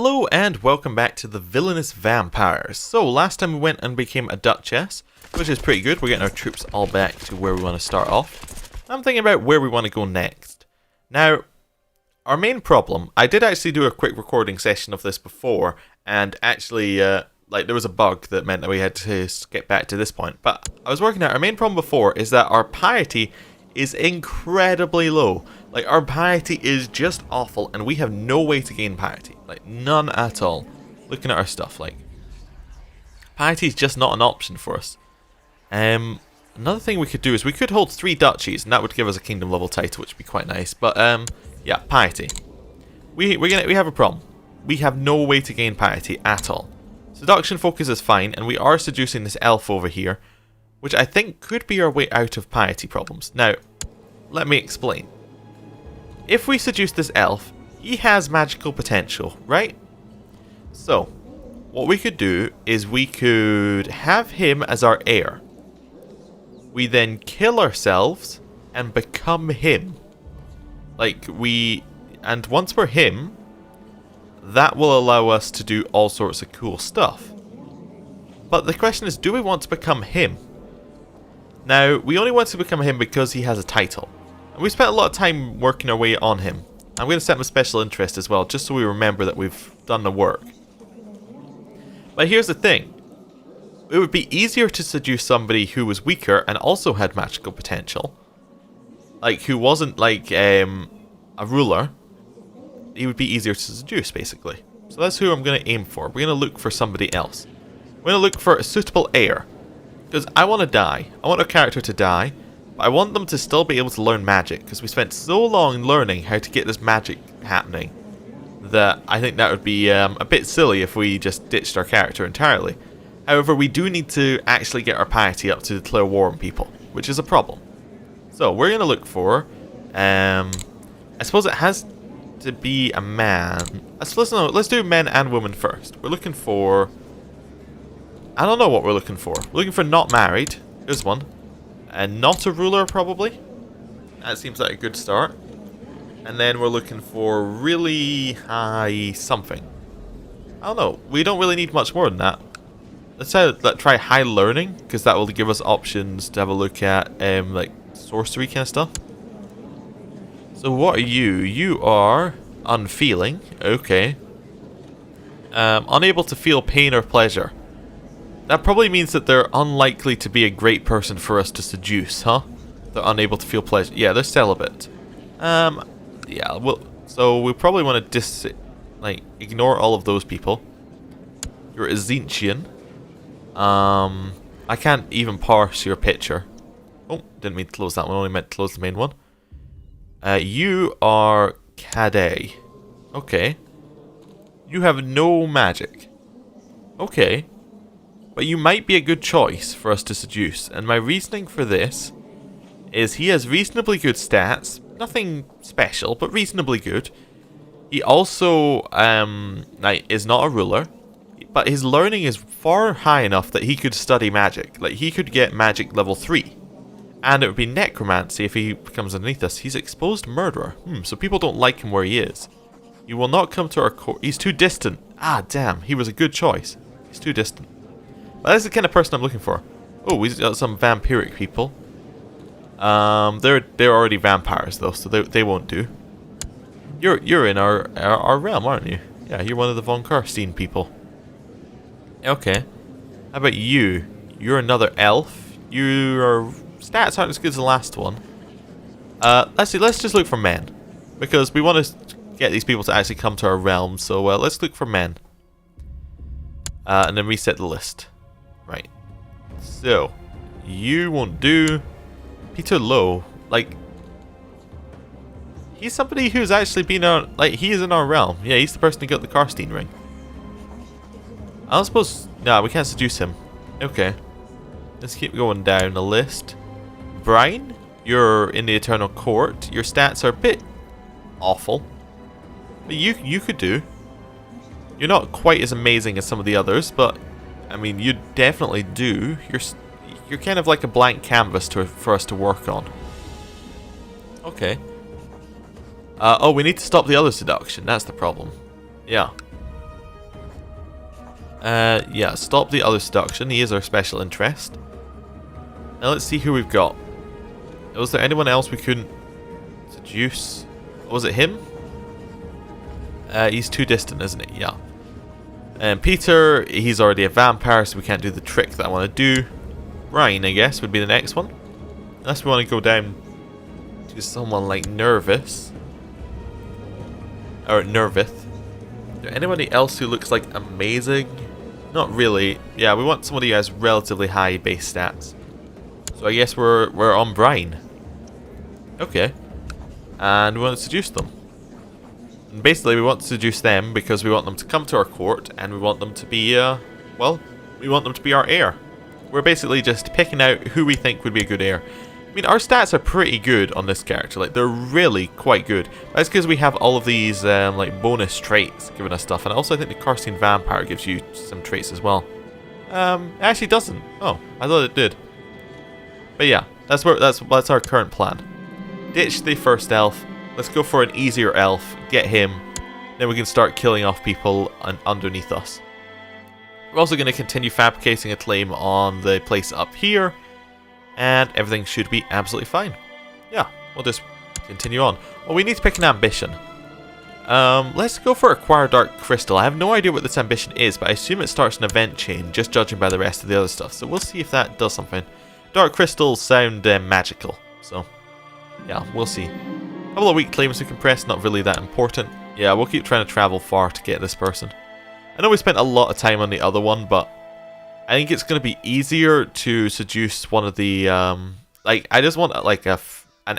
Hello and welcome back to the Villainous Vampires. So last time we went and became a Duchess, which is pretty good. We're getting our troops all back to where we want to start off. I'm thinking about where we want to go next. Now, our main problem, I did actually do a quick recording session of this before, and actually, there was a bug that meant that we had to get back to this point. But I was working out, our main problem before is that our piety is incredibly low. Like, our piety is just awful, and we have no way to gain piety. Like, none at all. Looking at our stuff, like, piety is just not an option for us. Another thing we could do is we could hold 3 duchies, and that would give us a kingdom level title, which would be quite nice. But, yeah, piety. We have a problem. We have no way to gain piety at all. Seduction focus is fine, and we are seducing this elf over here, which I think could be our way out of piety problems. Now, let me explain. If we seduce this elf, he has magical potential, right? So, what we could do is we could have him as our heir. We then kill ourselves and become him. And once we're him, that will allow us to do all sorts of cool stuff. But the question is, do we want to become him? Now, we only want to become him because he has a title. And we spent a lot of time working our way on him. I'm going to set him a special interest as well, just so we remember that we've done the work. But here's the thing. It would be easier to seduce somebody who was weaker and also had magical potential. Like, who wasn't like a ruler. He would be easier to seduce, basically. So that's who I'm going to aim for. We're going to look for somebody else. We're going to look for a suitable heir. Because I want to die. I want our character to die. But I want them to still be able to learn magic. Because we spent so long learning how to get this magic happening, that I think that would be a bit silly if we just ditched our character entirely. However, we do need to actually get our piety up to declare war on people, which is a problem. So we're going to look for, I suppose it has to be a man. Let's do men and women first. We're looking for, I don't know what we're looking for. We're looking for not married. Here's one. And not a ruler, probably. That seems like a good start. And then we're looking for really high something. I don't know. We don't really need much more than that. Let's try high learning, because that will give us options to have a look at, like, sorcery kind of stuff. So what are you? You are unfeeling. Okay. Unable to feel pain or pleasure. That probably means that they're unlikely to be a great person for us to seduce, huh? They're unable to feel pleasure. Yeah, they're celibate. Yeah, well, so we probably want to ignore all of those people. You're a Zinchian. I can't even parse your picture. Oh, didn't mean to close that one, only meant to close the main one. You are Cadé. Okay. You have no magic. Okay. But you might be a good choice for us to seduce. And my reasoning for this is he has reasonably good stats. Nothing special, but reasonably good. He also is not a ruler. But his learning is far high enough that he could study magic. Like, he could get magic level 3. And it would be necromancy if he becomes underneath us. He's exposed murderer. So people don't like him where he is. He will not come to our court. He's too distant. Ah, damn. He was a good choice. He's too distant. But that's the kind of person I'm looking for. Oh, we've got some vampiric people. They're already vampires though, so they won't do. You're in our realm, aren't you? Yeah, you're one of the von Carstein people. Okay. How about you? You're another elf. Your stats aren't as good as the last one. Let's see. Let's just look for men, because we want to get these people to actually come to our realm. So let's look for men, and then reset the list. Right. So you won't do. Peter Lowe, like, he's somebody who's actually been on, like, he is in our realm. Yeah, he's the person who got the Carstein ring. I don't suppose, no, we can't seduce him. Okay. Let's keep going down the list. Brian, you're in the Eternal Court. Your stats are a bit awful. But you could do. You're not quite as amazing as some of the others, but, I mean, you definitely do. You're kind of like a blank canvas for us to work on. Okay. Oh, we need to stop the other seduction. That's the problem. Yeah. Yeah, stop the other seduction. He is our special interest. Now let's see who we've got. Was there anyone else we couldn't seduce? Was it him? He's too distant, isn't he? Yeah. And Peter, he's already a vampire, so we can't do the trick that I want to do. Ryan, I guess, would be the next one. Unless we want to go down to someone like Nervous. Or Nervith. Is there anybody else who looks like amazing? Not really. Yeah, we want somebody who has relatively high base stats. So I guess we're on Brian. Okay. And we want to seduce them. And basically we want to seduce them because we want them to come to our court and we want them to be, well, we want them to be our heir. We're basically just picking out who we think would be a good heir. I mean, our stats are pretty good on this character. Like, they're really quite good. That's because we have all of these, like, bonus traits giving us stuff. And also I think the Carstein Vampire gives you some traits as well. It actually doesn't. Oh, I thought it did. But yeah, that's our current plan. Ditch the first elf. Let's go for an easier elf. Get him. Then we can start killing off people underneath us. We're also going to continue fabricating a claim on the place up here. And everything should be absolutely fine. Yeah, we'll just continue on. Well, we need to pick an ambition. Let's go for Acquire Dark Crystal. I have no idea what this ambition is, but I assume it starts an event chain, just judging by the rest of the other stuff. So we'll see if that does something. Dark crystals sound magical, so yeah, we'll see. A couple of weak claims to compress, not really that important. Yeah, we'll keep trying to travel far to get this person. I know we spent a lot of time on the other one, but I think it's going to be easier to seduce one of the, like, I just want like an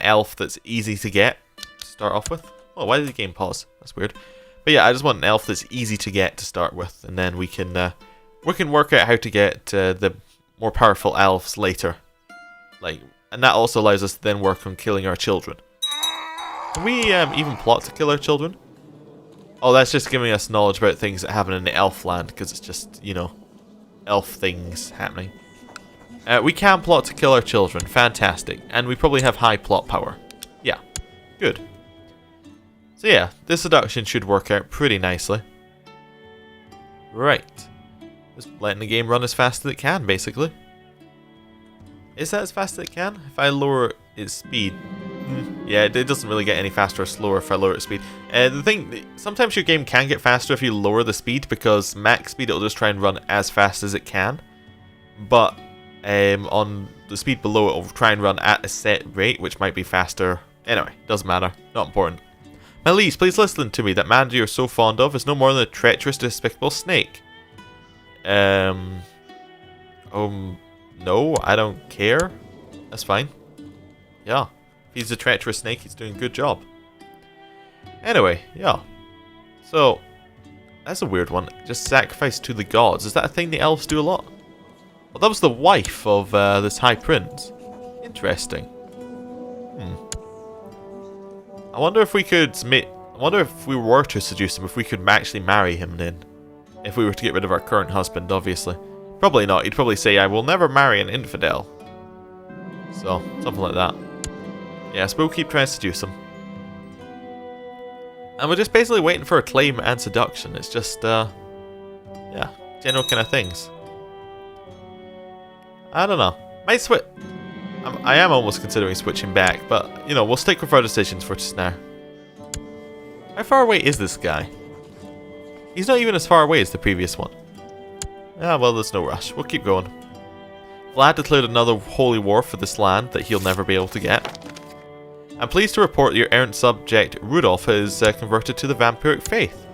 elf that's easy to get to start off with. Oh, why did the game pause? That's weird. But yeah, I just want an elf that's easy to get to start with, and then we can work out how to get the more powerful elves later. Like, and that also allows us to then work on killing our children. Can we even plot to kill our children? Oh, that's just giving us knowledge about things that happen in the elf land, because it's just, you know, elf things happening. We can plot to kill our children. Fantastic. And we probably have high plot power. Yeah. Good. So yeah, this seduction should work out pretty nicely. Right. Just letting the game run as fast as it can, basically. Is that as fast as it can? If I lower its speed... yeah, it doesn't really get any faster or slower if I lower its speed. The thing, sometimes your game can get faster if you lower the speed, because max speed it'll just try and run as fast as it can. But on the speed below it'll try and run at a set rate, which might be faster. Anyway, doesn't matter. Not important. My liege, please listen to me. That man you're so fond of is no more than a treacherous, despicable snake. No, I don't care. That's fine. Yeah. If he's a treacherous snake, he's doing a good job. Anyway, yeah. So, that's a weird one. Just sacrifice to the gods. Is that a thing the elves do a lot? Well, that was the wife of this high prince. Interesting. I wonder if we could I wonder if we were to seduce him, if we could actually marry him then. If we were to get rid of our current husband, obviously. Probably not. He'd probably say, I will never marry an infidel. So, something like that. Yes, we'll keep trying to seduce him. And we're just basically waiting for a claim and seduction. It's just, yeah, general kind of things. I don't know. Might switch. I am almost considering switching back, but, you know, we'll stick with our decisions for just now. How far away is this guy? He's not even as far away as the previous one. Ah, well, there's no rush. We'll keep going. Vlad declared another holy war for this land that he'll never be able to get. I'm pleased to report that your errant subject, Rudolph, has converted to the vampiric faith.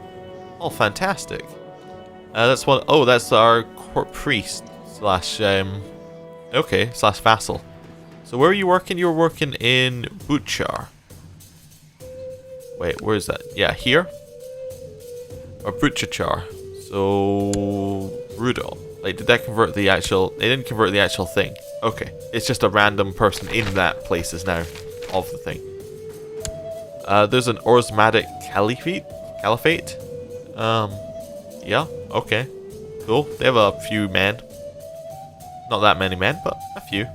Oh, fantastic. That's what... Oh, that's our court priest slash... okay, slash vassal. So where are you working? You're working in Butchar. Wait, where is that? Yeah, here? Or Butchar. So... Rudolph. Like, did that convert the actual... They didn't convert the actual thing. Okay. It's just a random person in that place is now of the thing. There's an Orzmatic Caliphate? Yeah, okay. Cool. They have a few men. Not that many men, but a few.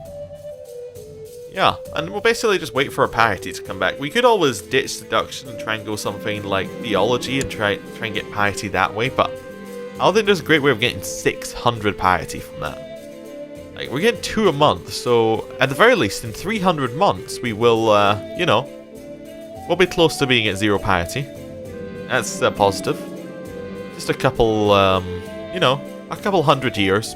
Yeah, and we'll basically just wait for our piety to come back. We could always ditch seduction and try and go something like theology and try and get piety that way, but I don't think there's a great way of getting 600 piety from that. Like, we're getting 2 a month, so at the very least, in 300 months, we will, you know, we'll be close to being at 0 piety. That's positive. Just a couple, you know, a couple 100 years.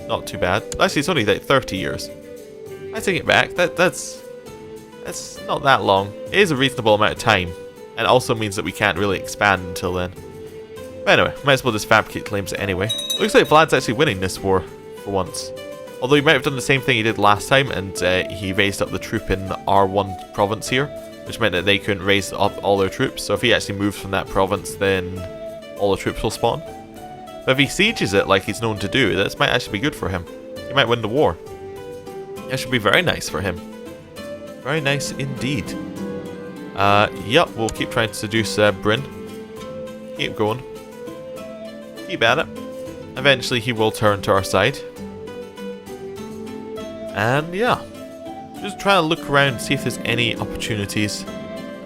Not too bad. Actually, it's only like 30 years. I take it back. That's not that long. It is a reasonable amount of time, and it also means that we can't really expand until then. But anyway, might as well just fabricate claims anyway. Looks like Vlad's actually winning this war for once. Although he might have done the same thing he did last time, and he raised up the troop in R1 province here, which meant that they couldn't raise up all their troops. So if he actually moves from that province, then all the troops will spawn. But if he sieges it like he's known to do, this might actually be good for him. He might win the war. That should be very nice for him. Very nice indeed. Yep, we'll keep trying to seduce Bryn. Keep going. Keep at it. Eventually he will turn to our side. And yeah. Just trying to look around and see if there's any opportunities.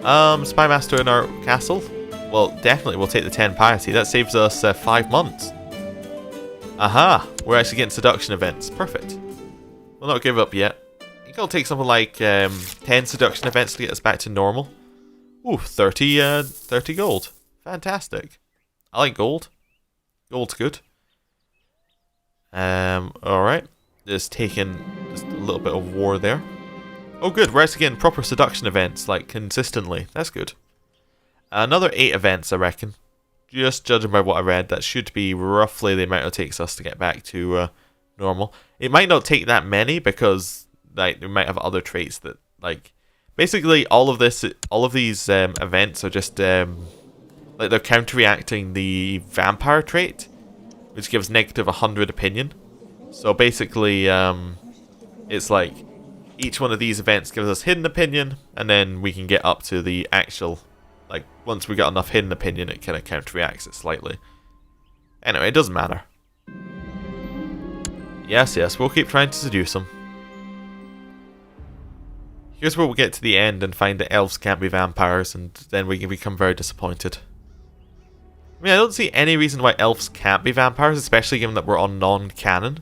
Spymaster in our castle. Well, definitely we'll take the 10 piety. That saves us 5 months. Aha! We're actually getting seduction events. Perfect. We'll not give up yet. I think I'll take something like 10 seduction events to get us back to normal. Ooh, 30 gold. Fantastic. I like gold. Gold's good. Alright. Just taking just a little bit of war there. Oh good, we're actually getting proper seduction events, like, consistently. That's good. Another 8 events, I reckon. Just judging by what I read, that should be roughly the amount it takes us to get back to normal. It might not take that many, because like we might have other traits that, like, basically all of these events are just like they're counteracting the vampire trait, which gives negative 100 opinion. So basically, it's like each one of these events gives us hidden opinion, and then we can get up to the actual, like, once we got enough hidden opinion, it kind of counteracts it slightly. Anyway, it doesn't matter. Yes, we'll keep trying to seduce them. Here's where we'll get to the end and find that elves can't be vampires, and then we can become very disappointed. I mean, I don't see any reason why elves can't be vampires, especially given that we're on non-canon.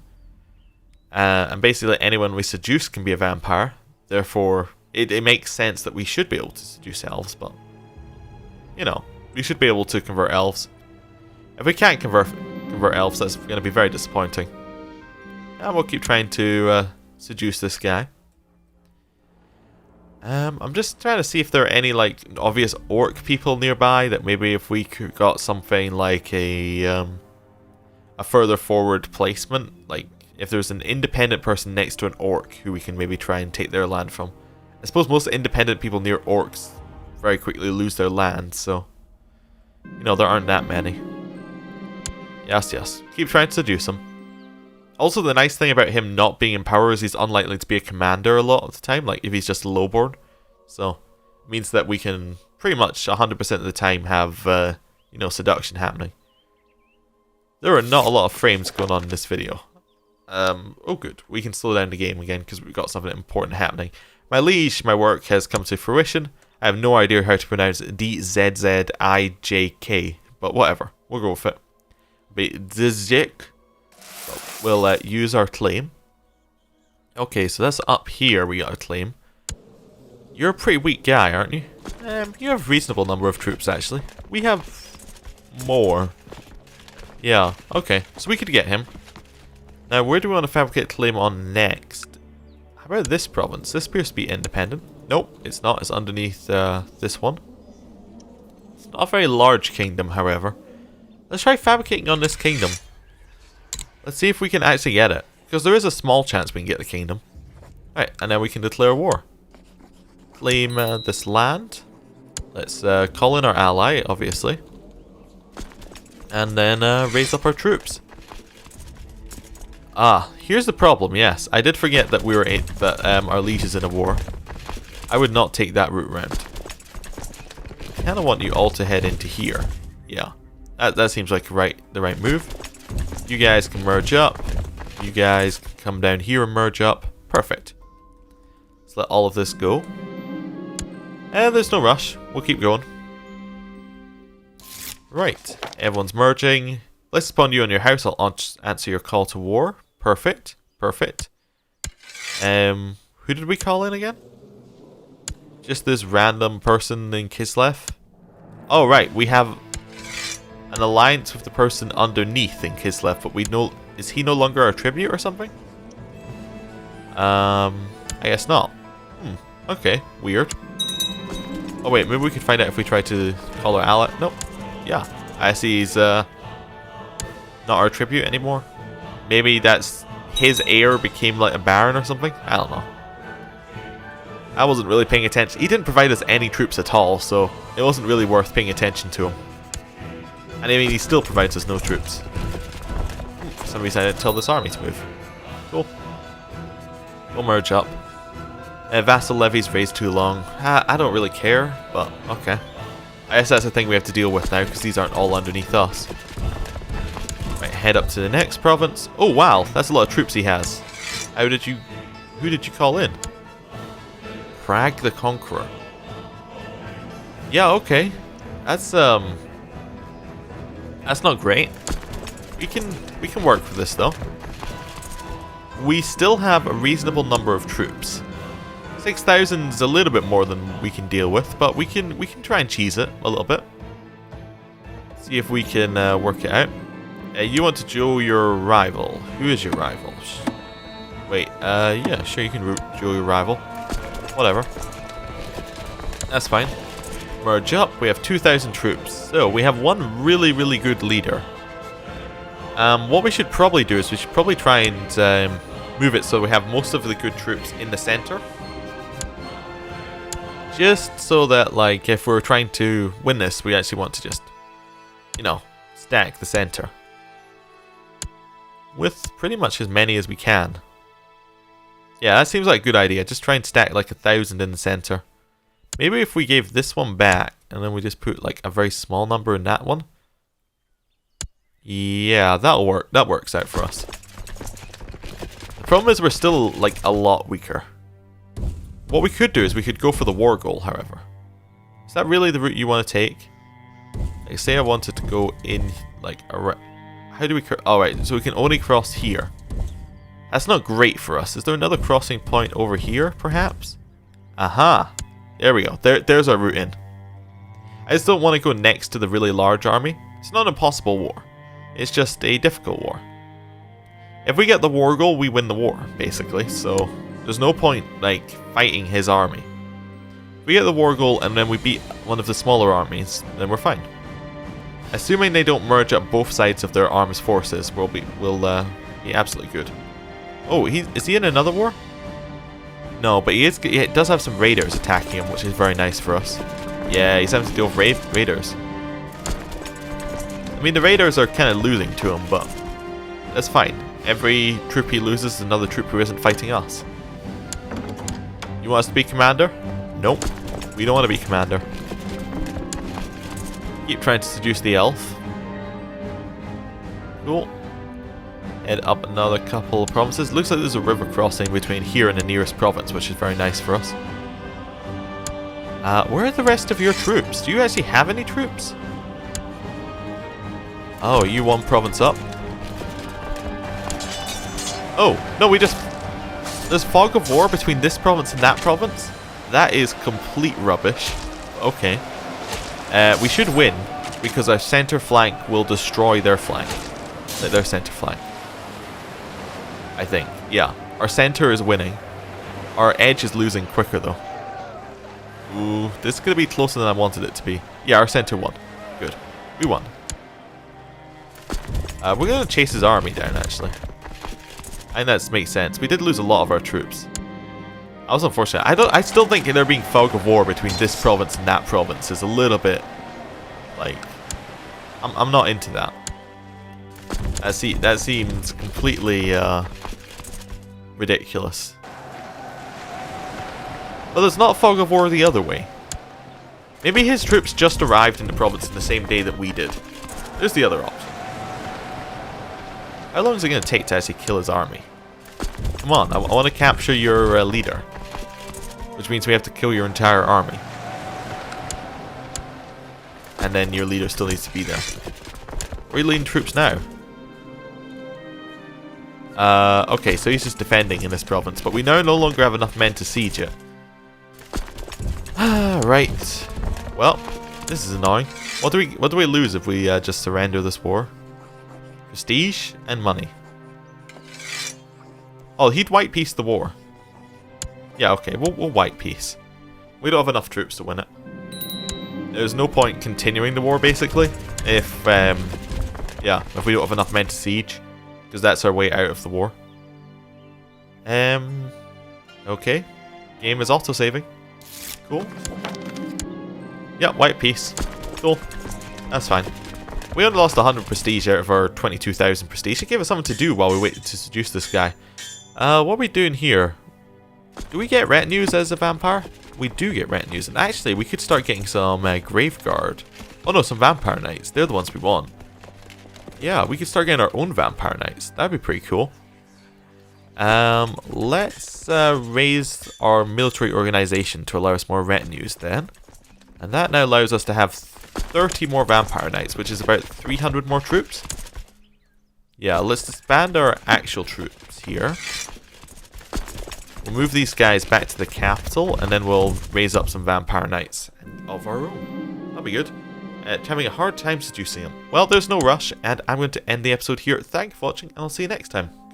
And basically anyone we seduce can be a vampire. Therefore, it makes sense that we should be able to seduce elves, but, you know, we should be able to convert elves. If we can't convert elves, that's going to be very disappointing. And we'll keep trying to seduce this guy. I'm just trying to see if there are any, like, obvious orc people nearby that maybe if we got something like a further forward placement, like if there's an independent person next to an orc who we can maybe try and take their land from. I suppose most independent people near orcs very quickly lose their land, so, you know, there aren't that many. Yes. Keep trying to seduce him. Also, the nice thing about him not being in power is he's unlikely to be a commander a lot of the time, like if he's just lowborn. So, it means that we can pretty much 100% of the time have, you know, seduction happening. There are not a lot of frames going on in this video. Oh good, we can slow down the game again because we've got something important happening. My liege, my work has come to fruition. I have no idea how to pronounce DZZIJK, but whatever, we'll go with it. Dzijk. We'll use our claim. Okay, so that's up here we got a claim. You're a pretty weak guy, aren't you? You have a reasonable number of troops, actually. We have more. Yeah, okay, so we could get him. Now, where do we want to fabricate a claim on next? How about this province? This appears to be independent. Nope, it's not. It's underneath this one. It's not a very large kingdom, however. Let's try fabricating on this kingdom. Let's see if we can actually get it. Because there is a small chance we can get the kingdom. Alright, and now we can declare war. Claim this land. Let's call in our ally, obviously. And then raise up our troops. Ah, here's the problem, yes. I did forget that we were our liege is in a war. I would not take that route round. I kind of want you all to head into here. Yeah, that seems like the right move. You guys can merge up. You guys can come down here and merge up. Perfect. Let's let all of this go. And there's no rush. We'll keep going. Right, everyone's merging. Let's spawn you on your house. I'll answer your call to war. Perfect, perfect. Who did we call in again? Just this random person in Kislev? Oh right, we have an alliance with the person underneath in Kislev, but we know, is he no longer our tribute or something? I guess not. Okay, weird. Oh wait, maybe we could find out if we try to call our ally. Nope. Yeah, I see he's not our tribute anymore. Maybe that's his heir became like a baron or something. I don't know. I wasn't really paying attention. He didn't provide us any troops at all, so it wasn't really worth paying attention to him. And I mean, he still provides us no troops. For some reason I didn't tell this army to move. Cool. We'll merge up. Vassal levies raised too long. I don't really care, but okay. I guess that's the thing we have to deal with now, because these aren't all underneath us. Right, head up to the next province. Oh wow, that's a lot of troops he has. Who did you call in? Crag the Conqueror. Yeah, okay. That's not great. We can work with this though. We still have a reasonable number of troops. 6,000 is a little bit more than we can deal with, but we can try and cheese it a little bit. See if we can work it out. You want to duel your rival. Who is your rival? Wait, yeah, sure you can duel your rival. Whatever. That's fine. Merge up. We have 2,000 troops. So we have one really, really good leader. What we should probably do is we should probably try and move it so we have most of the good troops in the center. Just so that, like, if we're trying to win this, we actually want to just, you know, stack the center. With pretty much as many as we can. Yeah, that seems like a good idea. Just try and stack like 1,000 in the center. Maybe if we gave this one back, and then we just put like a very small number in that one. Yeah, that'll work. That works out for us. The problem is we're still like a lot weaker. What we could do is we could go for the war goal, however. Is that really the route you want to take? Like, say I wanted to go in like around. How do we? Oh right, so we can only cross here. That's not great for us. Is there another crossing point over here, perhaps? Aha! There we go. There's our route in. I just don't want to go next to the really large army. It's not an impossible war. It's just a difficult war. If we get the war goal, we win the war, basically. So there's no point, like, fighting his army. If we get the war goal and then we beat one of the smaller armies, then we're fine. Assuming they don't merge up both sides of their arm's forces, we'll be absolutely good. Oh, is he in another war? No, but he does have some raiders attacking him, which is very nice for us. Yeah, he's having to deal with raiders. I mean, the raiders are kind of losing to him, but that's fine. Every troop he loses is another troop who isn't fighting us. You want us to be commander? Nope. We don't want to be commander. Keep trying to seduce the elf. Cool. Head up another couple of provinces. Looks like there's a river crossing between here and the nearest province, which is very nice for us. Where are the rest of your troops? Do you actually have any troops? Oh, you one province up? Oh, no, we just... There's fog of war between this province and that province? That is complete rubbish. Okay. We should win, because our center flank will destroy their flank. Their center flank. I think. Yeah. Our center is winning. Our edge is losing quicker, though. Ooh, this is going to be closer than I wanted it to be. Yeah, our center won. Good. We won. We're going to chase his army down, actually. I think that makes sense. We did lose a lot of our troops. That was unfortunate. I still think there being fog of war between this province and that province is a little bit... Like... I'm not into that. That seems completely ridiculous. But there's not fog of war the other way. Maybe his troops just arrived in the province in the same day that we did. There's the other option. How long is it going to take to actually kill his army? Come on, I want to capture your leader. Which means we have to kill your entire army. and then your leader still needs to be there. Where are you leading troops now? Okay, so he's just defending in this province, but we now no longer have enough men to siege it. Right. Well, this is annoying. What do we lose if we just surrender this war? Prestige and money. Oh, he'd white peace the war. Yeah, okay, we'll white peace. We don't have enough troops to win it. There's no point continuing the war, basically, if we don't have enough men to siege, because that's our way out of the war. Okay. Game is auto-saving. Cool. Yeah, white peace. Cool. That's fine. We only lost 100 prestige out of our 22,000 prestige. It gave us something to do while we waited to seduce this guy. What are we doing here? Do we get retinues as a vampire? We do get retinues, and actually we could start getting some Graveguard. Oh no, some Vampire Knights. They're the ones we want. Yeah, we could start getting our own Vampire Knights. That'd be pretty cool. Let's raise our military organization to allow us more retinues then. And that now allows us to have 30 more Vampire Knights, which is about 300 more troops. Yeah, let's disband our actual troops here. We'll move these guys back to the capital, and then we'll raise up some Vampire Knights of our own. That'll be good. Having a hard time seducing them. Well, there's no rush, and I'm going to end the episode here. Thank you for watching, and I'll see you next time.